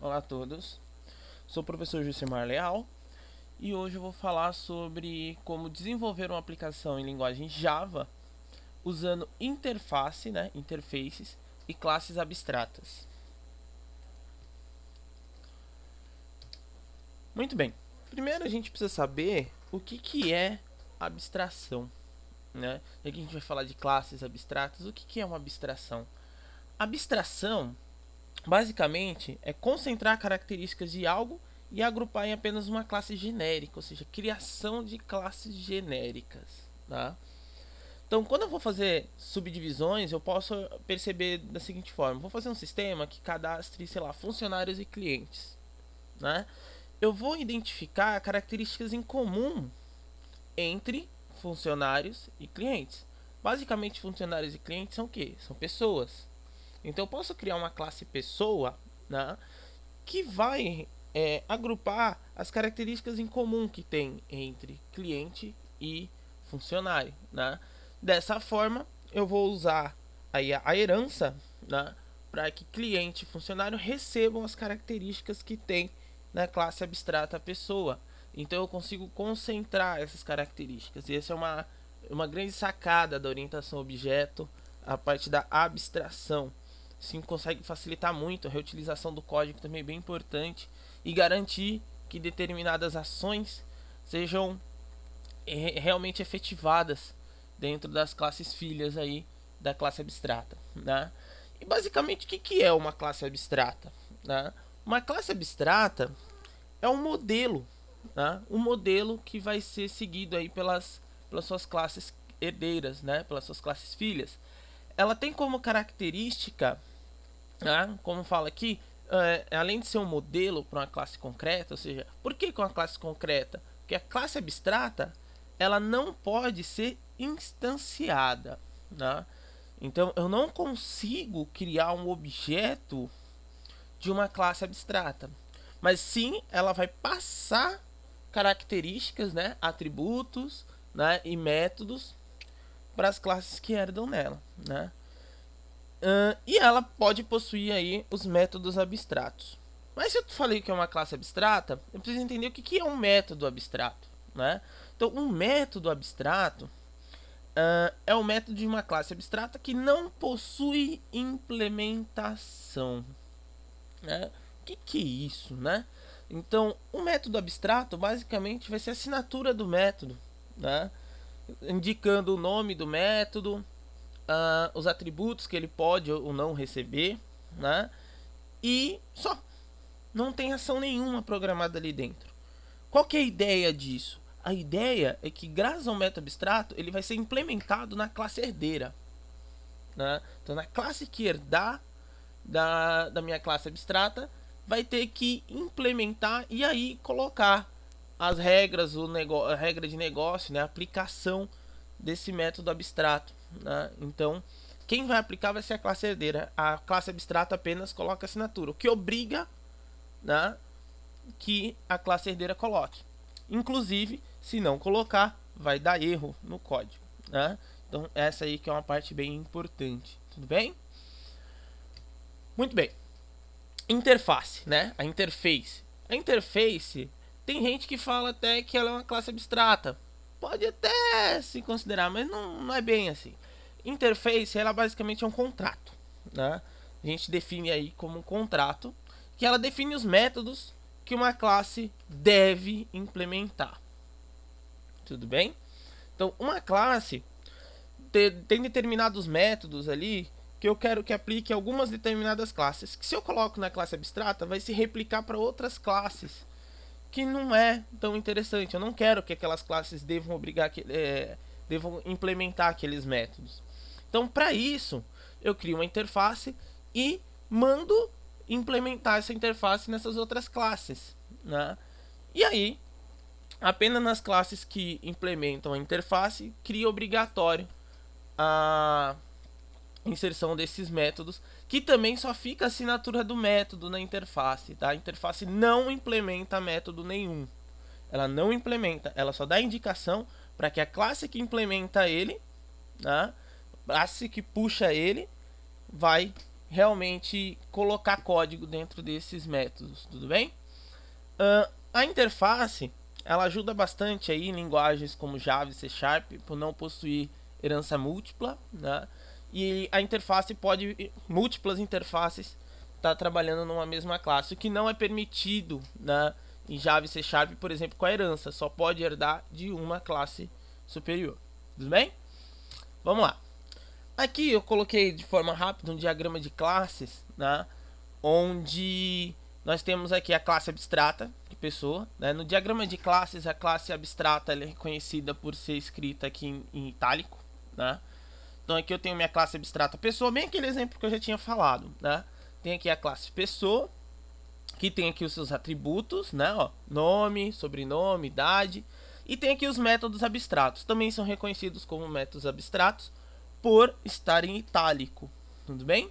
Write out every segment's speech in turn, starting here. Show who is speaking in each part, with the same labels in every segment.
Speaker 1: Olá a todos, sou o professor Jucimar Leal e hoje eu vou falar sobre como desenvolver uma aplicação em linguagem Java usando interface, interfaces e classes abstratas. Muito bem, primeiro a gente precisa saber o que é abstração. Aqui a gente vai falar de classes abstratas. O que é uma abstração? Abstração basicamente é concentrar características de algo e agrupar em apenas uma classe genérica, ou seja, criação de classes genéricas. Tá? Então, quando eu vou fazer subdivisões, eu posso perceber da seguinte forma: vou fazer um sistema que cadastre, sei lá, funcionários e clientes. Né? Eu vou identificar características em comum entre funcionários e clientes. Basicamente, funcionários e clientes são o quê? São pessoas. Então eu posso criar uma classe pessoa, né, que vai agrupar as características em comum que tem entre cliente e funcionário. Né? Dessa forma, eu vou usar aí a herança, né, para que cliente e funcionário recebam as características que tem na classe abstrata pessoa. Então eu consigo concentrar essas características. E essa é uma grande sacada da orientação objeto, a parte da abstração. Sim, consegue facilitar muito a reutilização do código, também é bem importante, e garantir que determinadas ações sejam realmente efetivadas dentro das classes filhas aí da classe abstrata. Né? E basicamente o que é uma classe abstrata? Né? Uma classe abstrata é um modelo, né? Um modelo que vai ser seguido aí pelas suas classes herdeiras, né? Pelas suas classes filhas. Ela tem como característica, né, como fala aqui, além de ser um modelo para uma classe concreta, ou seja, por que uma classe concreta? Porque a classe abstrata ela não pode ser instanciada. Né? Então eu não consigo criar um objeto de uma classe abstrata, mas sim ela vai passar características, né, atributos, né, e métodos para as classes que herdam nela. Né? E ela pode possuir aí os métodos abstratos. Mas se eu falei que é uma classe abstrata, eu preciso entender o que é um método abstrato. Né? Então, um método abstrato é o método de uma classe abstrata que não possui implementação. Né? O que é isso? Né? Então, o método abstrato basicamente vai ser a assinatura do método, né? Indicando o nome do método, os atributos que ele pode ou não receber, né? E só, não tem ação nenhuma programada ali dentro. Qual que é a ideia disso? A ideia é que, graças ao método abstrato, ele vai ser implementado na classe herdeira. Né? Então, na classe que herdar da minha classe abstrata, vai ter que implementar e aí colocar as regras, a regra de negócio, né? A aplicação desse método abstrato. Né? Então, quem vai aplicar vai ser a classe herdeira. A classe abstrata apenas coloca assinatura, o que obriga, né, que a classe herdeira coloque. Inclusive, se não colocar, vai dar erro no código. Né? Então, essa aí que é uma parte bem importante. Tudo bem? Muito bem. Interface, né? A interface. A interface, tem gente que fala até que ela é uma classe abstrata. Pode até se considerar, mas não é bem assim. Interface, ela basicamente é um contrato, né? A gente define aí como um contrato, que ela define os métodos que uma classe deve implementar. Tudo bem? Então, uma classe tem determinados métodos ali que eu quero que aplique algumas determinadas classes, que se eu coloco na classe abstrata, vai se replicar para outras classes, que não é tão interessante. Eu não quero que aquelas classes devam implementar aqueles métodos. Então, para isso, eu crio uma interface e mando implementar essa interface nessas outras classes. Né? E aí, apenas nas classes que implementam a interface, cria obrigatório a inserção desses métodos, que também só fica a assinatura do método na interface. Tá? A interface não implementa método nenhum. Ela não implementa, ela só dá indicação para que a classe que implementa ele, né, a classe que puxa ele, vai realmente colocar código dentro desses métodos, tudo bem? A interface, ela ajuda bastante aí em linguagens como Java e C Sharp, por não possuir herança múltipla, né? E a interface pode, múltiplas interfaces, estar trabalhando numa mesma classe, o que não é permitido, né, em Java e C Sharp, por exemplo, com a herança, só pode herdar de uma classe superior, tudo bem? Vamos lá. Aqui eu coloquei de forma rápida um diagrama de classes, né, onde nós temos aqui a classe abstrata de pessoa, né? No diagrama de classes, a classe abstrata ela é reconhecida por ser escrita aqui em itálico, né? Então aqui eu tenho minha classe abstrata pessoa, bem aquele exemplo que eu já tinha falado, né? Tem aqui a classe pessoa, que tem aqui os seus atributos, né? Ó, nome, sobrenome, idade, e tem aqui os métodos abstratos, também são reconhecidos como métodos abstratos por estar em itálico, tudo bem?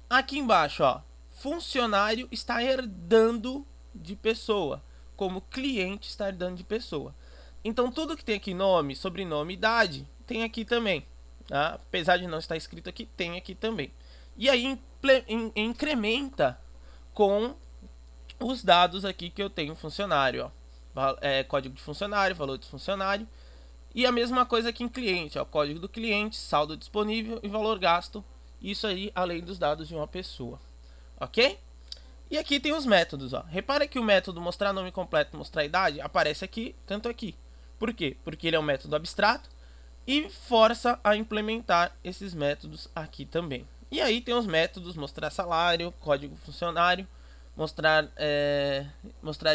Speaker 1: Aqui embaixo, ó, funcionário está herdando de pessoa, como cliente está herdando de pessoa. Então tudo que tem aqui nome, sobrenome, idade, tem aqui também, tá? Apesar de não estar escrito aqui, tem aqui também. E aí incrementa com os dados aqui que eu tenho funcionário, ó. Código de funcionário, valor de funcionário. E a mesma coisa aqui em cliente, ó, código do cliente, saldo disponível e valor gasto. Isso aí além dos dados de uma pessoa, ok? E aqui tem os métodos, ó. Repara que o método mostrar nome completo, mostrar idade, aparece aqui, tanto aqui. Por quê? Porque ele é um método abstrato e força a implementar esses métodos aqui também. E aí tem os métodos mostrar salário, código funcionário, mostrar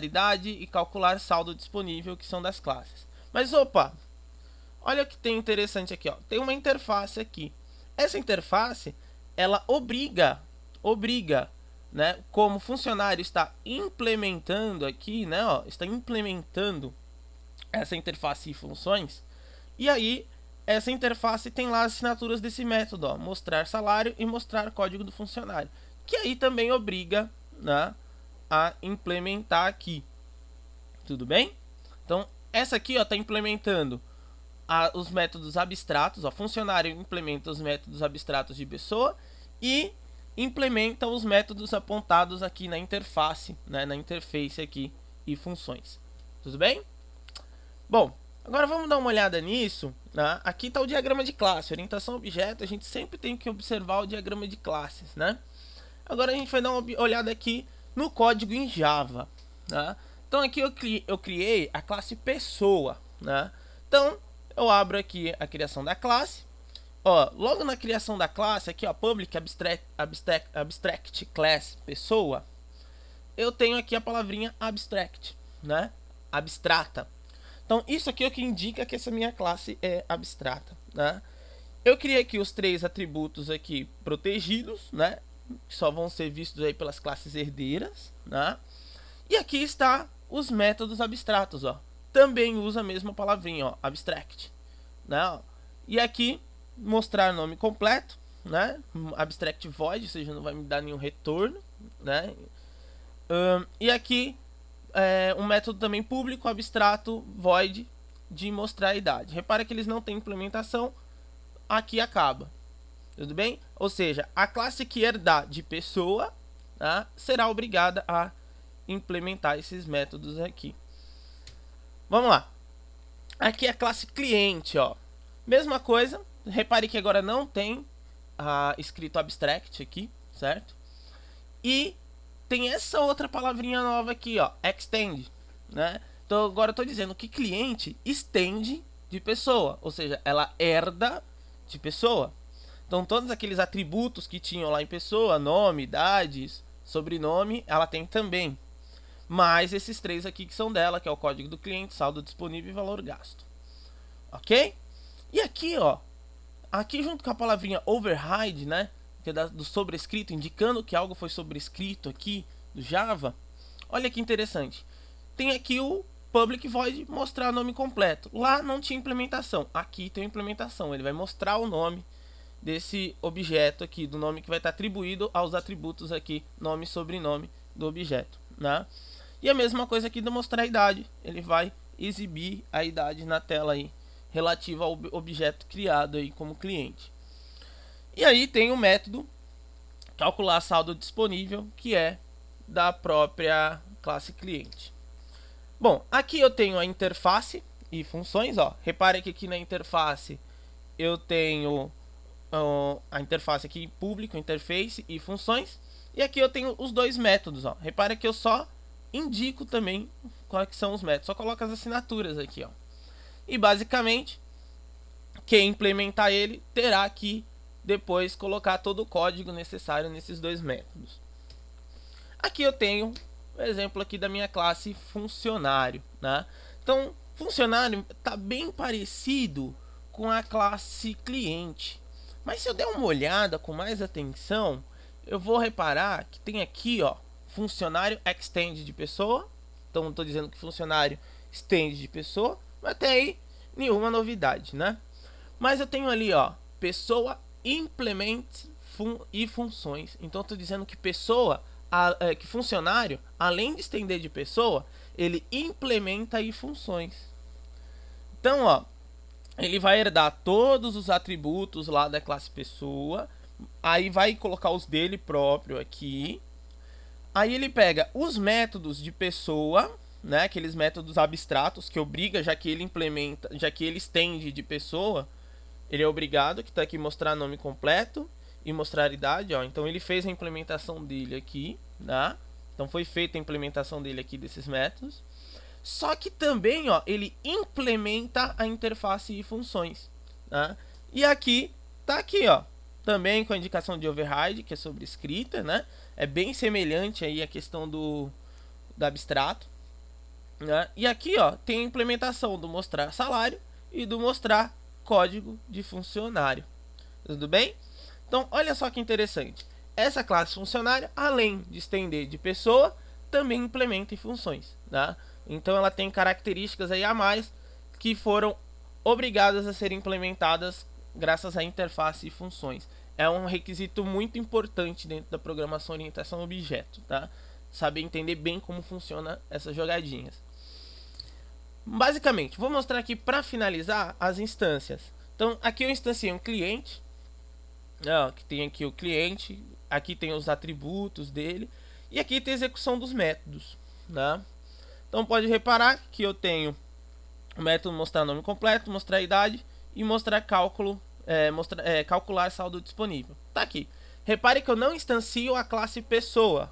Speaker 1: idade e calcular saldo disponível, que são das classes. Mas opa, olha o que tem interessante aqui, ó. Tem uma interface aqui. Essa interface, ela obriga, né, como o funcionário está implementando aqui, né, ó, está implementando essa interface e funções. E aí, essa interface tem lá as assinaturas desse método, ó, mostrar salário e mostrar código do funcionário, que aí também obriga, né, a implementar aqui. Tudo bem? Então, essa aqui está implementando os métodos abstratos, ó, funcionário implementa os métodos abstratos de pessoa e implementa os métodos apontados aqui na interface, né, na interface aqui e funções. Tudo bem? Bom, agora vamos dar uma olhada nisso, né? Aqui está o diagrama de classe, orientação a objeto, a gente sempre tem que observar o diagrama de classes, né? Agora a gente vai dar uma olhada aqui no código em Java, né? Então aqui eu criei a classe pessoa, né? Então eu abro aqui a criação da classe. Ó, logo na criação da classe, aqui ó, public abstract class pessoa, eu tenho aqui a palavrinha abstract, né? Abstrata. Então isso aqui é o que indica que essa minha classe é abstrata, né? Eu criei aqui os 3 atributos aqui protegidos, né? Que só vão ser vistos aí pelas classes herdeiras, né? E aqui está os métodos abstratos, ó. Também usa a mesma palavrinha, ó, abstract, né? E aqui mostrar nome completo, né? Abstract void, ou seja, não vai me dar nenhum retorno, né? E aqui um método também público abstrato void de mostrar a idade. Repara que eles não têm implementação, aqui acaba. Tudo bem? Ou seja, a classe que herdar de pessoa, tá, será obrigada a implementar esses métodos aqui. Vamos lá. Aqui é a classe cliente, ó. Mesma coisa. Repare que agora não tem escrito abstract aqui, certo? E tem essa outra palavrinha nova aqui, ó, extend, né? Então agora eu estou dizendo que cliente estende de pessoa, ou seja, ela herda de pessoa. Então todos aqueles atributos que tinham lá em pessoa, nome, idades, sobrenome, ela tem também. Mais esses 3 aqui que são dela, que é o código do cliente, saldo disponível e valor gasto. Ok? E aqui, ó, aqui junto com a palavrinha override, né, que é do sobrescrito, indicando que algo foi sobrescrito aqui do Java. Olha que interessante. Tem aqui o public void mostrar nome completo. Lá não tinha implementação. Aqui tem implementação. Ele vai mostrar o nome desse objeto aqui, do nome que vai estar atribuído aos atributos aqui, nome e sobrenome do objeto, né? E a mesma coisa aqui de mostrar a idade. Ele vai exibir a idade na tela aí, relativa ao objeto criado aí como cliente. E aí tem o método calcular saldo disponível, que é da própria classe cliente. Bom, aqui eu tenho a interface e funções, ó. Repare que aqui na interface eu tenho a interface aqui público, interface e funções. E aqui eu tenho os dois métodos, ó. Repare que eu só indico também quais são os métodos, só coloco as assinaturas aqui, ó. E basicamente, quem implementar ele terá que depois colocar todo o código necessário nesses dois métodos. Aqui eu tenho o exemplo aqui da minha classe funcionário, né? Então, funcionário está bem parecido com a classe cliente. Mas se eu der uma olhada com mais atenção, eu vou reparar que tem aqui, ó, funcionário extend de pessoa. Então, estou dizendo que funcionário extend de pessoa, mas até aí nenhuma novidade, né? Mas eu tenho ali, ó, pessoa implement e funções. Então, estou dizendo que pessoa, que funcionário, além de estender de pessoa, ele implementa aí funções. Então, ó, ele vai herdar todos os atributos lá da classe pessoa, aí vai colocar os dele próprio aqui. Aí ele pega os métodos de pessoa, né, aqueles métodos abstratos que obriga, já que ele implementa, já que ele estende de pessoa, ele é obrigado, que está aqui mostrar nome completo e mostrar idade, ó. Então ele fez a implementação dele aqui, né? Então foi feita a implementação dele aqui desses métodos. Só que também, ó, ele implementa a interface e funções, né? E aqui tá aqui, ó, também com a indicação de override, que é sobre escrita, né? É bem semelhante aí a questão do abstrato, né? E aqui, ó, tem a implementação do mostrar salário e do mostrar código de funcionário. Tudo bem? Então, olha só que interessante. Essa classe funcionário, além de estender de pessoa, também implementa em funções, né? Então, ela tem características aí a mais que foram obrigadas a serem implementadas graças à interface e funções. É um requisito muito importante dentro da programação orientação a objeto, tá? Saber entender bem como funciona essas jogadinhas. Basicamente, vou mostrar aqui para finalizar as instâncias. Então, aqui eu instanciei um cliente, que tem aqui o cliente, aqui tem os atributos dele, e aqui tem a execução dos métodos, né? Então, pode reparar que eu tenho o método mostrar nome completo, mostrar idade e mostrar cálculo, calcular saldo disponível. Tá aqui. Repare que eu não instancio a classe pessoa,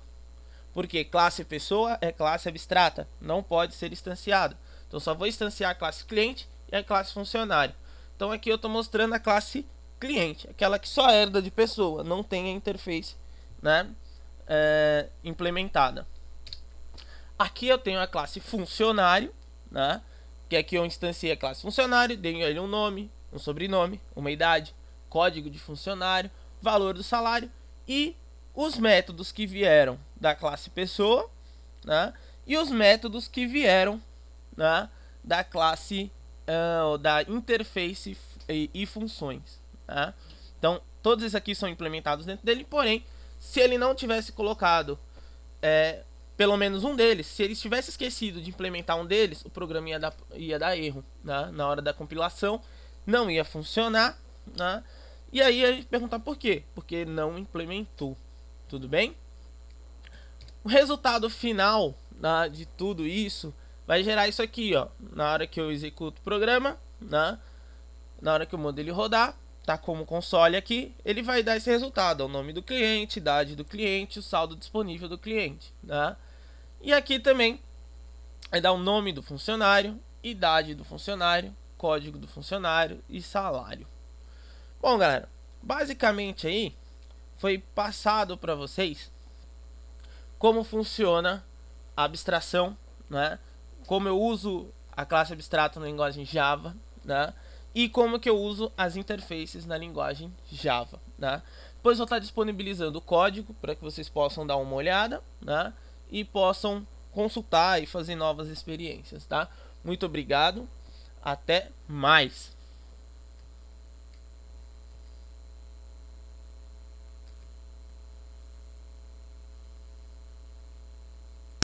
Speaker 1: porque classe pessoa é classe abstrata, não pode ser instanciada. Então, só vou instanciar a classe cliente e a classe funcionário. Então, aqui eu estou mostrando a classe cliente, aquela que só herda de pessoa, não tem a interface, né, implementada. Aqui eu tenho a classe funcionário, né, que aqui eu instanciei a classe funcionário, dei ele um nome, um sobrenome, uma idade, código de funcionário, valor do salário e os métodos que vieram da classe pessoa, né, e os métodos que vieram, né, da classe da interface e funções, né? Então todos esses aqui são implementados dentro dele, porém se ele não tivesse colocado pelo menos um deles, se ele tivesse esquecido de implementar um deles, o programa ia dar erro, né? Na hora da compilação não ia funcionar, né? E aí a gente perguntar por quê? Porque não implementou. Tudo bem? O resultado final, né, de tudo isso vai gerar isso aqui, ó. Na hora que eu executo o programa, né, na hora que eu mando ele rodar, tá como console aqui, ele vai dar esse resultado, o nome do cliente, idade do cliente, o saldo disponível do cliente, né? E aqui também vai dar o nome do funcionário, idade do funcionário, código do funcionário e salário. Bom, galera, basicamente aí foi passado para vocês como funciona a abstração, né? Como eu uso a classe abstrata na linguagem Java, né? E como que eu uso as interfaces na linguagem Java, né? Depois vou estar disponibilizando o código para que vocês possam dar uma olhada, né? E possam consultar e fazer novas experiências, tá? Muito obrigado, até mais!